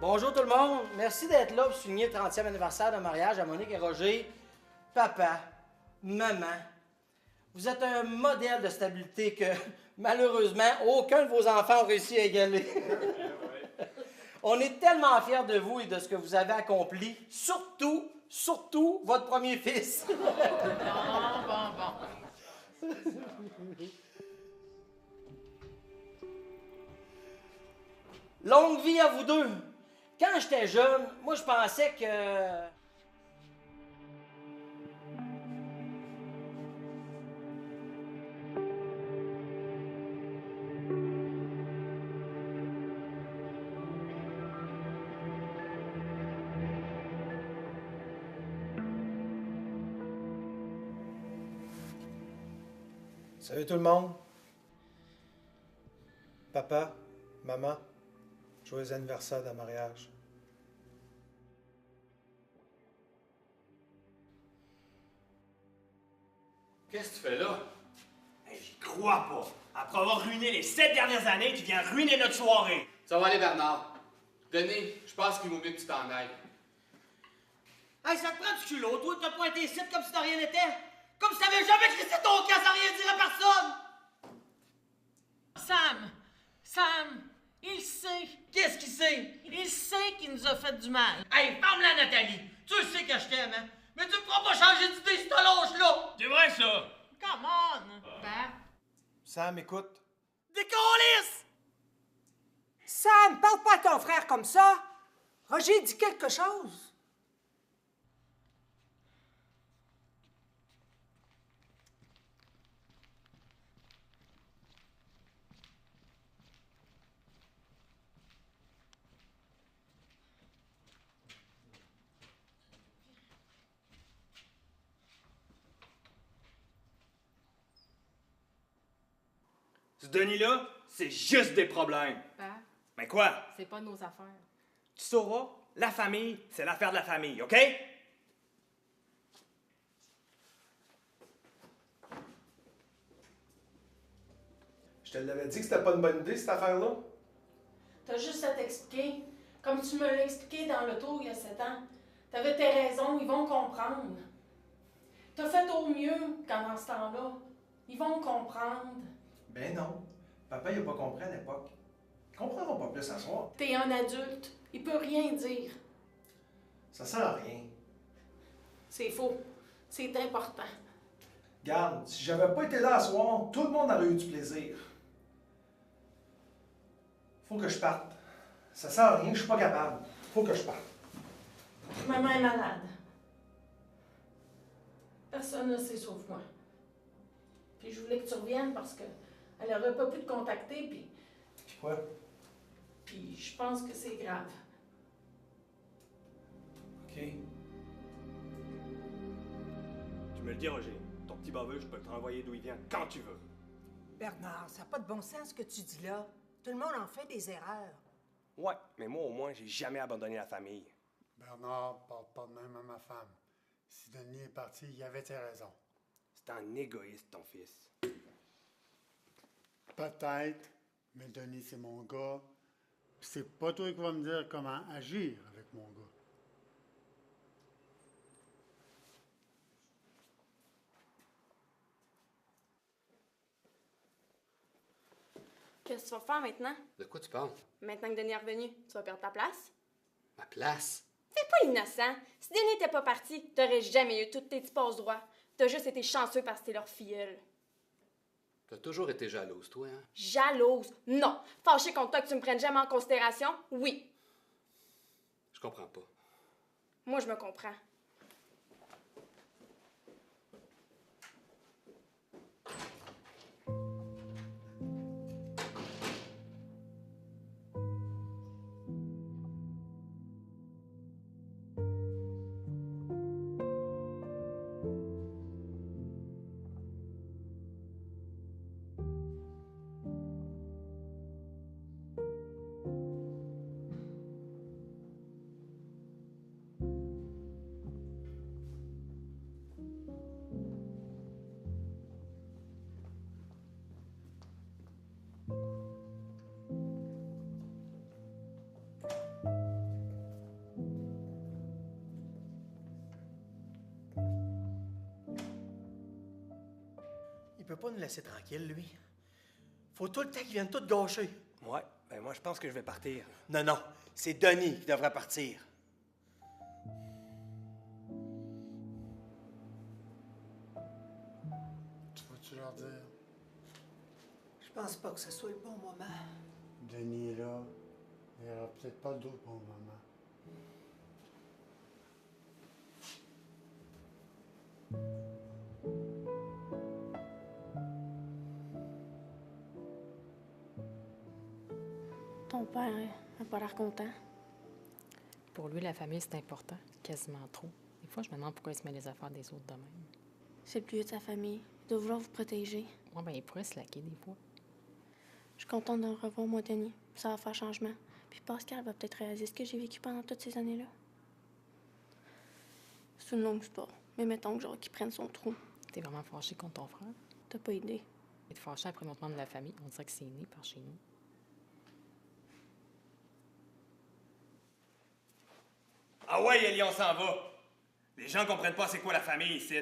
Bonjour tout le monde. Merci d'être là pour souligner le 30e anniversaire de mariage à Monique et Roger. Papa, maman, vous êtes un modèle de stabilité que, malheureusement, aucun de vos enfants a réussi à égaler. On est tellement fiers de vous et de ce que vous avez accompli. Surtout, votre premier fils. Bon. Longue vie à vous deux. Quand j'étais jeune, moi je pensais que... Salut tout le monde. Papa, maman, joyeux anniversaire de mariage. Qu'est-ce que tu fais là? Hey, j'y crois pas. Après avoir ruiné les 7 dernières années, tu viens ruiner notre soirée. Ça va aller, Bernard. Denis, je pense qu'il vaut mieux que tu t'en ailles. Hey, ça te prend du culot, toi, t'as pointé ici comme si de rien n'était. Comme si t'avais jamais crissé ton cas sans rien dire à personne. Sam, il sait. Qu'est-ce qu'il sait? Il sait qu'il nous a fait du mal. Hey, parle-la, Nathalie. Tu le sais que je t'aime, hein? Mais tu me feras pas changer d'idée, ce longe-là. C'est vrai, ça. Come on. Ben, Sam, écoute. Décollisse! Sam, parle pas à ton frère comme ça. Roger dit quelque chose. Ce Denis-là, c'est juste des problèmes. Père, Mais quoi? c'est pas nos affaires. Tu sauras, la famille, c'est l'affaire de la famille, OK? Je te l'avais dit que c'était pas une bonne idée, cette affaire-là. T'as juste à t'expliquer, comme tu me l'as expliqué dans l'auto il y a 7 ans. T'avais tes raisons, ils vont comprendre. T'as fait au mieux pendant ce temps-là. Ils vont comprendre. Ben non. Papa, il a pas compris à l'époque. Il comprendra pas plus à soir. T'es un adulte, il peut rien dire. Ça sert à rien. C'est faux. C'est important. Garde, si j'avais pas été là à soir, tout le monde aurait eu du plaisir. Faut que je parte. Ça sert à rien, je suis pas capable. Faut que je parte. Maman est malade. Personne ne sait sauf moi. Puis je voulais que tu reviennes parce que elle aurait pas pu te contacter, puis Quoi? je pense que c'est grave. OK. Tu me le dis, Roger. Ton petit baveux, je peux te renvoyer d'où il vient quand tu veux. Bernard, ça n'a pas de bon sens ce que tu dis là. Tout le monde en fait des erreurs. Ouais, mais moi, au moins, j'ai jamais abandonné la famille. Bernard, parle pas de même à ma femme. Si Denis est parti, il avait tes raisons. C'est un égoïste, ton fils. Peut-être, mais Denis, c'est mon gars. Puis c'est pas toi qui vas me dire comment agir avec mon gars. Qu'est-ce que tu vas faire maintenant? De quoi tu parles? Maintenant que Denis est revenu, tu vas perdre ta place? Ma place? Fais pas l'innocent. Si Denis n'était pas parti, t'aurais jamais eu toutes tes petits passe-droits. T'as juste été chanceux parce que t'es leur filleule. T'as toujours été jalouse, toi, hein? Jalouse? Non. Fâchée contre toi que tu me prennes jamais en considération? Oui. Je comprends pas. Moi, je me comprends. peut pas nous laisser tranquille, lui. Faut tout le temps qu'il vienne tout gâcher. Ouais, ben moi, je pense que je vais partir. Non, non, c'est Denis qui devrait partir. Tu vas-tu leur dire? Je pense pas que ce soit le bon moment. Denis est là. Il n'y aura peut-être pas d'autre bon moment. Ton père n'a pas l'air content. Pour lui, la famille, c'est important. Quasiment trop. Des fois, je me demande pourquoi il se met les affaires des autres de même. C'est le plus vieux de sa famille. Il doit vouloir vous protéger. Ouais, ben, il pourrait se laquer des fois. Je suis contente de le revoir, moi, Denis. Ça va faire changement. Puis Pascal va peut-être réaliser ce que j'ai vécu pendant toutes ces années-là. C'est une longue histoire. Mais mettons que genre qu'il prenne son trou. T'es vraiment fâché contre ton frère? T'as pas idée. Être fâché après un autre membre de la famille, on dirait que c'est né par chez nous. Ah ouais, Ellie, on s'en va. Les gens comprennent pas c'est quoi la famille ici.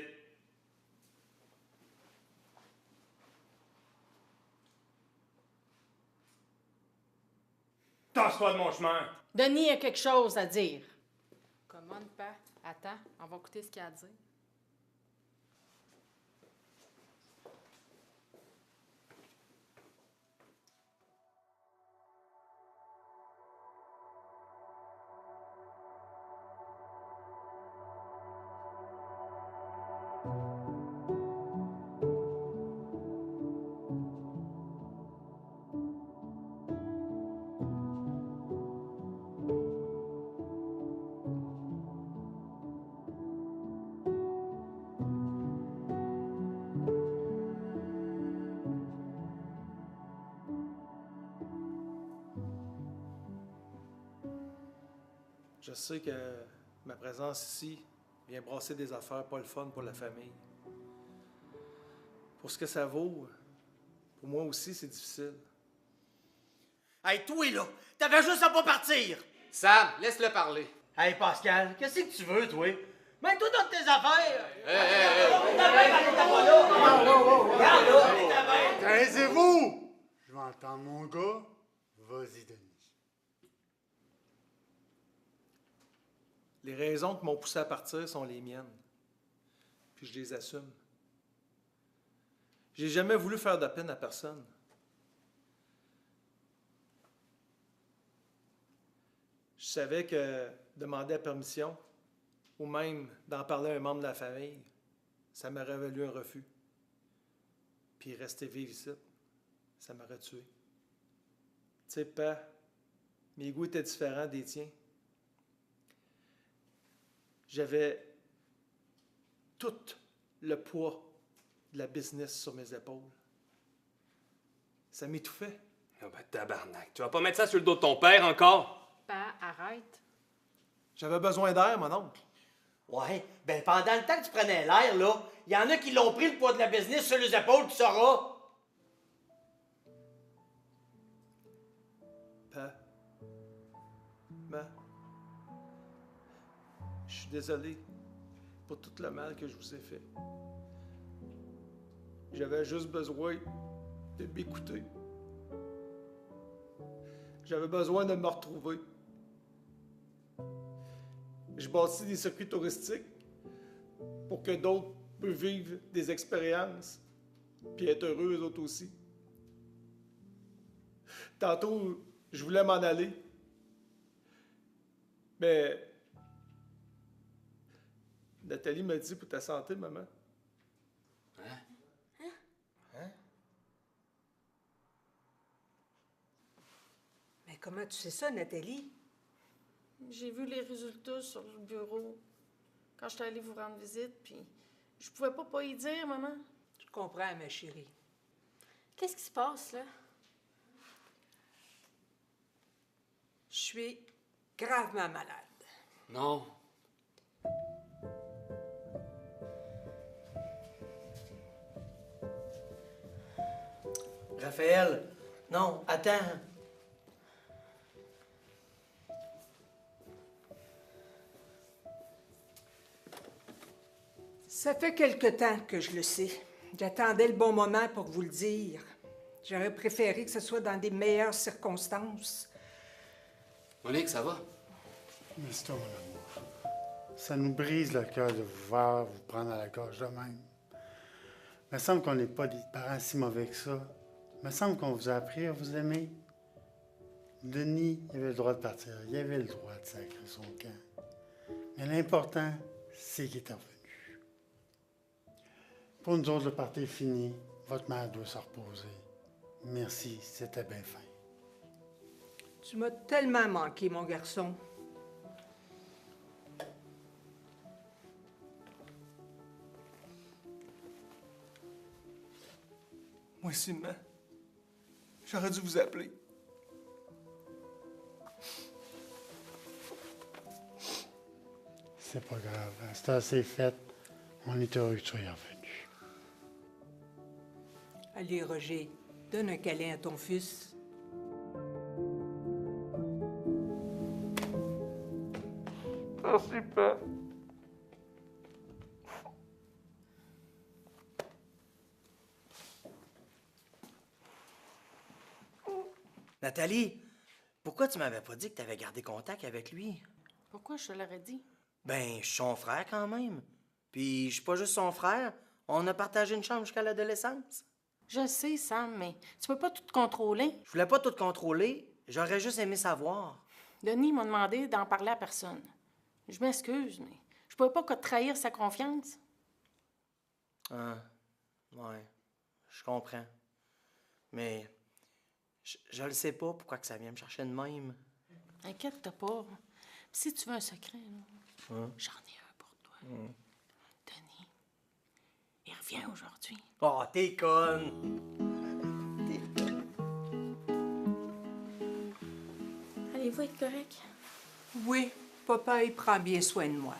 Tasse-toi de mon chemin. Denis a quelque chose à dire. Comment pas? Attends, on va écouter ce qu'il a à dire. Je sais que ma présence ici vient brasser des affaires pas le fun pour la famille. Pour ce que ça vaut, pour moi aussi, c'est difficile. Hey, toi, là, t'avais juste à pas partir! Sam, laisse-le parler. Hey, Pascal, qu'est-ce que tu veux, toi? Mets-toi dans tes affaires! Taisez-vous! Je vais entendre mon gars. Vas-y, Denis. Les raisons qui m'ont poussé à partir sont les miennes. Puis je les assume. J'ai jamais voulu faire de peine à personne. Je savais que demander la permission, ou même d'en parler à un membre de la famille, ça m'aurait valu un refus. Puis rester vivre ici, ça m'aurait tué. Tu sais, pas, mes goûts étaient différents des tiens. J'avais tout le poids de la business sur mes épaules. Ça m'étouffait. Ah ben tabarnak, tu vas pas mettre ça sur le dos de ton père encore? Pas, arrête. J'avais besoin d'air, mon oncle. Ouais, ben pendant le temps que tu prenais l'air, là, il y en a qui l'ont pris le poids de la business sur les épaules, tu sauras. Pa. Ma. Je suis désolé pour tout le mal que je vous ai fait. J'avais juste besoin de m'écouter. J'avais besoin de me retrouver. Je bâtis des circuits touristiques pour que d'autres peuvent vivre des expériences puis être heureux eux autres aussi. Tantôt, je voulais m'en aller. Mais Nathalie m'a dit pour ta santé, maman. Mais comment tu sais ça, Nathalie? J'ai vu les résultats sur le bureau quand j'étais allée vous rendre visite, puis je pouvais pas y dire, maman. Je comprends, ma chérie. Qu'est-ce qui se passe, là? Je suis gravement malade. Non. Raphaël, non, attends. Ça fait quelque temps que je le sais. J'attendais le bon moment pour vous le dire. J'aurais préféré que ce soit dans des meilleures circonstances. Monique, ça va? Mais c'est toi, mon amour. Ça nous brise le cœur de vous voir vous prendre à la gorge de même. Il me semble qu'on n'est pas des parents si mauvais que ça. Il me semble qu'on vous a appris à vous aimer. Denis, il avait le droit de partir. Il avait le droit de sacrer son camp. Mais l'important, c'est qu'il est revenu. Pour nous autres, le party est fini. Votre mère doit se reposer. Merci, c'était bien fin. Tu m'as tellement manqué, mon garçon. Moi aussi, maman. J'aurais dû vous appeler. C'est pas grave. C'est assez fait. On est heureux que tu sois revenu. Allez, Roger, donne un câlin à ton fils. Merci, papa. Nathalie, pourquoi tu m'avais pas dit que tu avais gardé contact avec lui? Pourquoi je te l'aurais dit? Ben, je suis son frère quand même. Puis je suis pas juste son frère. On a partagé une chambre jusqu'à l'adolescence. Je sais, Sam, mais tu peux pas tout contrôler. Je voulais pas tout contrôler. J'aurais juste aimé savoir. Denis m'a demandé d'en parler à personne. Je m'excuse, mais je pouvais pas que trahir sa confiance. Ah, ouais, je comprends. Mais je le sais pas pourquoi que ça vient me chercher de même. Inquiète-toi pas. Puis si tu veux un secret, là, Hein? j'en ai un pour toi. Denis, il revient aujourd'hui. Oh, t'es conne! Allez-vous être correct? Oui, papa, il prend bien soin de moi.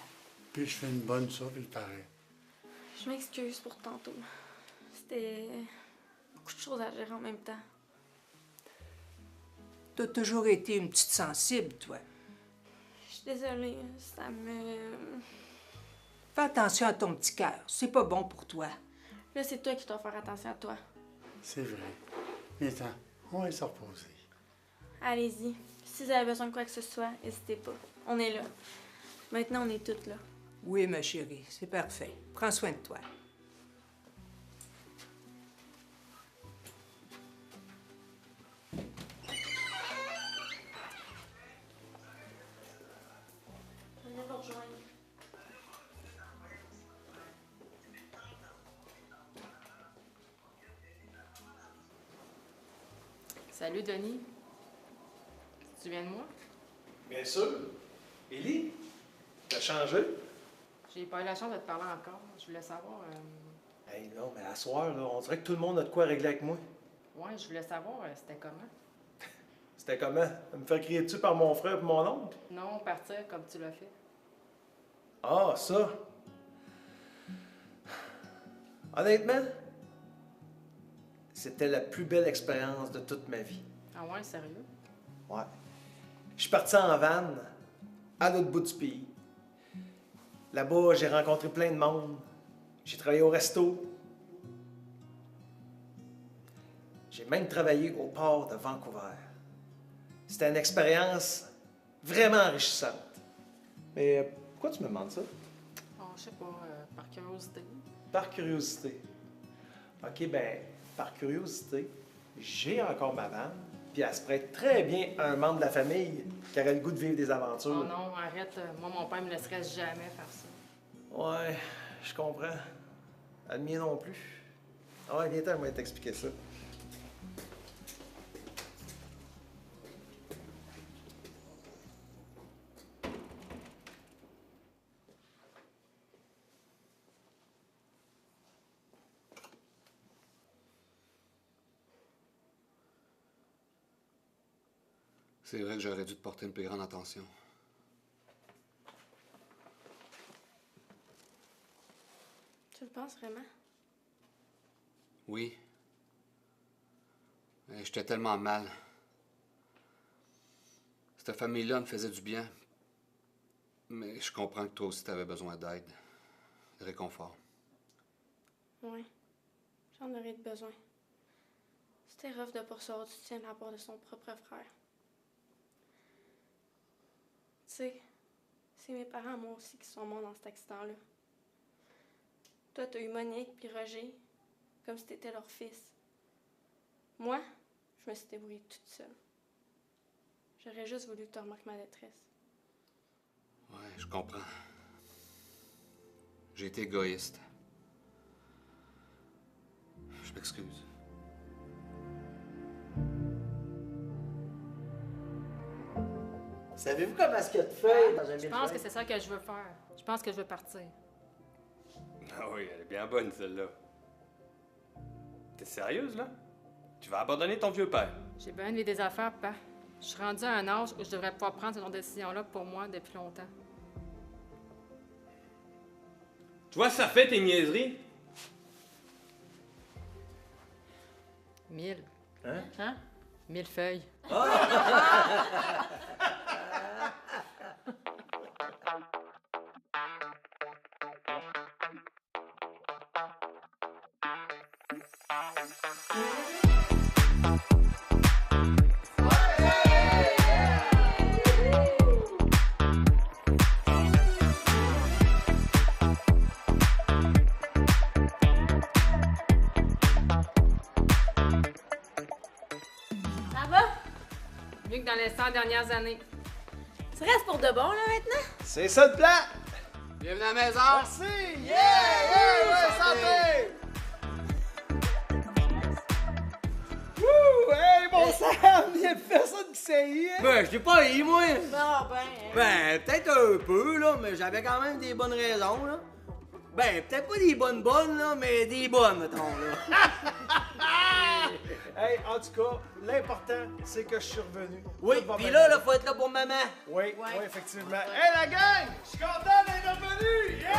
Puis je fais une bonne soupe, il paraît. Je m'excuse pour tantôt. C'était beaucoup de choses à gérer en même temps. T'as toujours été une petite sensible, toi. Je suis désolée, ça me... Fais attention à ton petit cœur. C'est pas bon pour toi. Là, c'est toi qui dois faire attention à toi. C'est vrai. Viens-t'en, on va se reposer. Allez-y. Si vous avez besoin de quoi que ce soit, n'hésitez pas. On est là. Maintenant, on est toutes là. Oui, ma chérie, c'est parfait. Prends soin de toi. On va vous rejoindre. Salut, Denis. Tu te souviens de moi? Bien sûr. Élie, t'as changé? J'ai pas eu la chance de te parler encore. Je voulais savoir... Hey, non, mais à soir, là, on dirait que tout le monde a de quoi régler avec moi. Ouais, je voulais savoir, c'était comment? C'était comment? Me faire crier dessus par mon frère et mon oncle? Non, partir comme tu l'as fait. Ah, ça! Honnêtement, c'était la plus belle expérience de toute ma vie. Ah ouais, sérieux? Ouais. Je suis parti en van, à l'autre bout du pays. Là-bas, j'ai rencontré plein de monde. J'ai travaillé au resto. J'ai même travaillé au port de Vancouver. C'était une expérience vraiment enrichissante. Mais pourquoi tu me demandes ça? Oh, je sais pas, par curiosité. Par curiosité. OK, ben, par curiosité, j'ai encore ma vanne, puis elle se prête très bien à un membre de la famille qui aurait le goût de vivre des aventures. Oh non, arrête. Moi, mon père me laisserait jamais faire ça. Ouais, je comprends. Le mien non plus. Ah ouais, viens-t'en, moi, t'expliquer ça. C'est vrai que j'aurais dû te porter une plus grande attention. Tu le penses vraiment? Oui. Mais j'étais tellement mal. Cette famille-là me faisait du bien. Mais je comprends que toi aussi t'avais besoin d'aide, de réconfort. Oui. J'en aurais de besoin. C'était rough de pas recevoir du soutien de la part de son propre frère. Tu sais, c'est mes parents, moi aussi, qui sont morts dans cet accident-là. Toi, t'as eu Monique puis Roger, comme si t'étais leur fils. Moi, je me suis débrouillée toute seule. J'aurais juste voulu que tu remarques ma détresse. Ouais, je comprends. J'ai été égoïste. Je m'excuse. Savez-vous comment est-ce qu'il y a de feuilles dans un Je millefeuille? pense que c'est ça que je veux faire. Je pense que je veux partir. Ah oui, elle est bien bonne, celle-là. T'es sérieuse, là? Tu vas abandonner ton vieux père? J'ai bien envie des affaires, papa. Je suis rendue à un âge où je devrais pouvoir prendre ce genre de décision-là pour moi depuis longtemps. Tu vois, ça fait tes niaiseries. 1000. Hein? Hein? 1000 feuilles. Ça va? Mieux que dans les 100 dernières années. Tu restes pour de bon, là, maintenant? C'est ça le plan! Bienvenue à la maison! Merci! Yeah! Ouais, santé! Wouh! Hey, bon Sam! Viens de faire ça de série! Ben, je t'ai pas eu, moi! Bon, ben... Ben, peut-être un peu, là, mais j'avais quand même des bonnes raisons, là. Ben, peut-être pas des bonnes, là, mais des bonnes, mettons, là. Hey, en tout cas, l'important, c'est que je suis revenu. Oui, Tout va pis bien. là, faut être là pour maman. Oui, oui, effectivement. Hey, la gang! Je suis content d'être revenu! Yeah!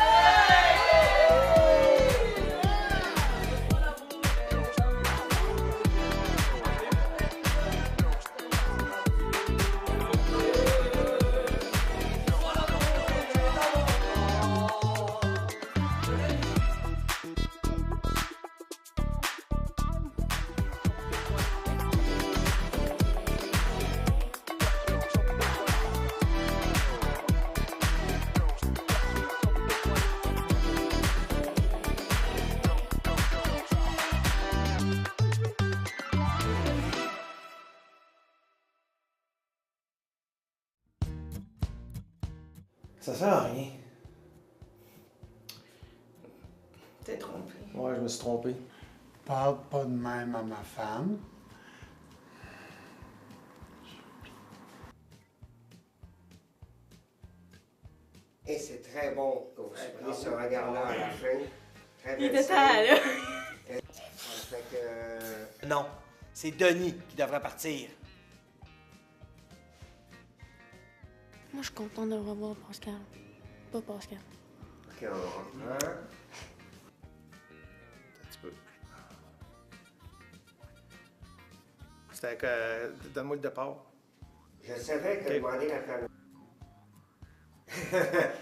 Ça sert à rien. T'es trompé. Ouais, je me suis trompé. Parle pas de même à ma femme. Et c'est très bon que vous soyez ce regard-là à la fin. Très Il belle était scène. temps, là. Ça fait que... Non, c'est Denis qui devrait partir. Moi, je suis contente de revoir Pascal. Pas Pascal. OK, on reprend. Un petit peu. C'était que... Donne-moi le départ. Je savais que Ok. demander la caméra...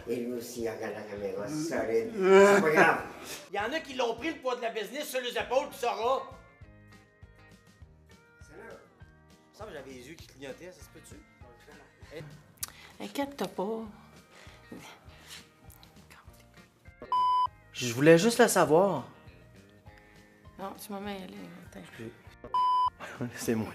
Et lui aussi, il regarde la caméra, solide. C'est pas grave. Il y en a qui l'ont pris le poids de la business sur les épaules, tu sauras. C'est là. Il me semble que j'avais les yeux qui clignotaient, ça se peut-tu? Inquiète-toi pas. Je voulais juste la savoir. Non, tu m'as mêlé. Attends. C'est moi.